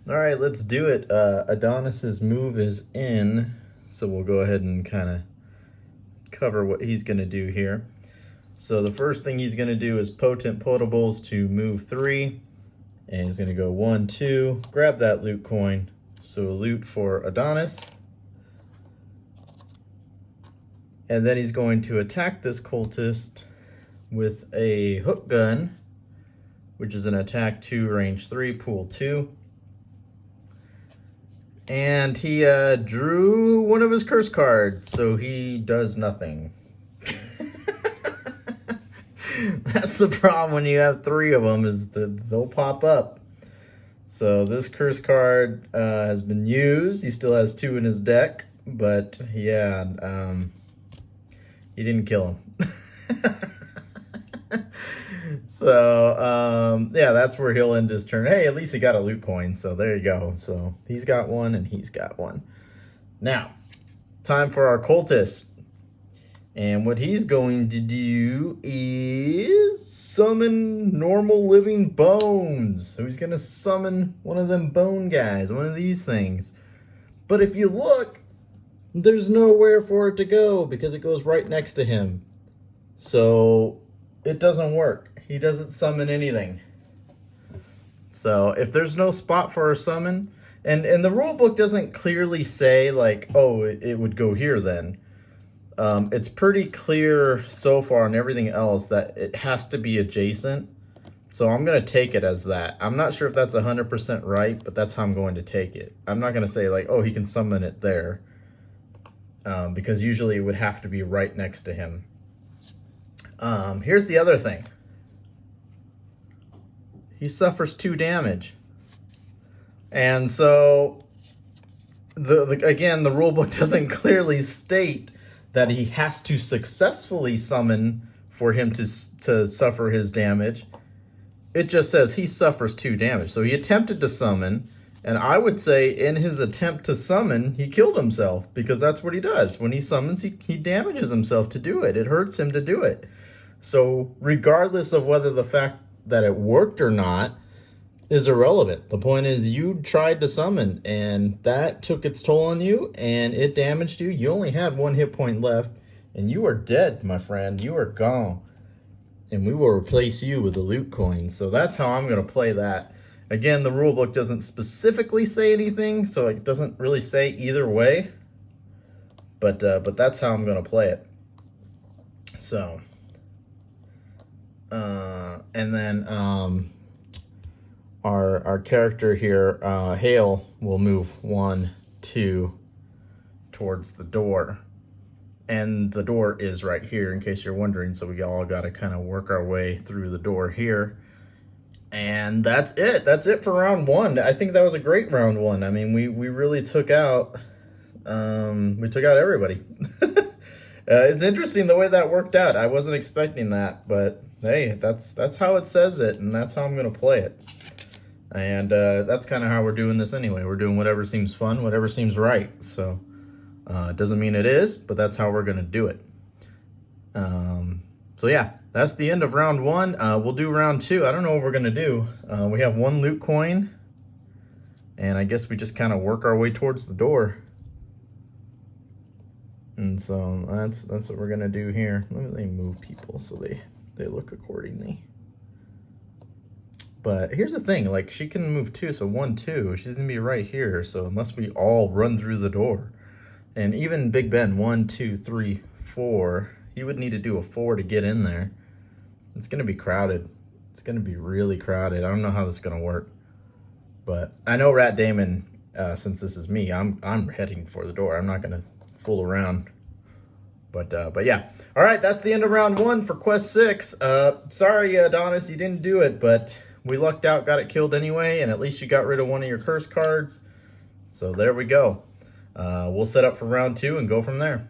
All right, let's do it. Adonis's move is in, so we'll go ahead and kind of cover what he's going to do here. So the first thing he's going to do is potent potables to move 3, and he's going to go 1, 2, grab that loot coin. So a loot for Adonis. And then he's going to attack this cultist with a hook gun, which is an attack 2, range 3, pool 2. And he drew one of his curse cards, so he does nothing. That's the problem when you have 3 of them, is that they'll pop up. So this curse card has been used. He still has 2 in his deck, but yeah, he didn't kill him. So, yeah, that's where he'll end his turn. Hey, at least he got a loot coin, so there you go. So he's got one and he's got one. Now, time for our cultist. And what he's going to do is summon normal living bones. So he's going to summon one of them bone guys, one of these things. But if you look, there's nowhere for it to go because it goes right next to him. So it doesn't work. He doesn't summon anything. So if there's no spot for a summon, and the rule book doesn't clearly say like, oh, it would go here then. It's pretty clear so far on everything else that it has to be adjacent. So I'm going to take it as that. I'm not sure if that's 100% right, but that's how I'm going to take it. I'm not going to say like, oh, he can summon it there. Because usually it would have to be right next to him. Here's the other thing. He suffers 2 damage. And so, again, the rulebook doesn't clearly state that he has to successfully summon for him to suffer his damage. It just says he suffers 2 damage. So he attempted to summon, and I would say in his attempt to summon, he killed himself, because that's what he does. When he summons, he damages himself to do it. It hurts him to do it. So regardless of whether the fact that it worked or not is irrelevant. The point is you tried to summon, and that took its toll on you, and it damaged you. You only had 1 hit point left, and you are dead, my friend. You are gone. And we will replace you with a loot coin. So that's how I'm going to play that. Again, the rulebook doesn't specifically say anything, so it doesn't really say either way. But that's how I'm going to play it. So, and then our character here, Hale, will move 1, 2 towards the door. And the door is right here, in case you're wondering. So we all got to kind of work our way through the door here. And that's it. That's it for round 1. I think that was a great round 1. I mean, we really took out everybody. It's interesting the way that worked out. I wasn't expecting that, but hey, that's how it says it, and that's how I'm going to play it. And that's kind of how we're doing this anyway. We're doing whatever seems fun, whatever seems right. So it doesn't mean it is, but that's how we're going to do it. So yeah, that's the end of round 1. We'll do round 2. I don't know what we're going to do. We have 1 loot coin, and I guess we just kind of work our way towards the door. And so that's what we're going to do here. Let me move people so they look accordingly. But here's the thing, like, she can move 2, so 1, 2. She's going to be right here, so unless we all run through the door. And even Big Ben, 1, 2, 3, 4, he would need to do a 4 to get in there. It's going to be crowded. It's going to be really crowded. I don't know how this is going to work. But I know Rat Damon, since this is me, I'm heading for the door. I'm not going to fool around. But yeah. All right, that's the end of round 1 for Quest 6. Sorry, Adonis, you didn't do it, but we lucked out, got it killed anyway, and at least you got rid of one of your curse cards. So there we go. We'll set up for round 2 and go from there.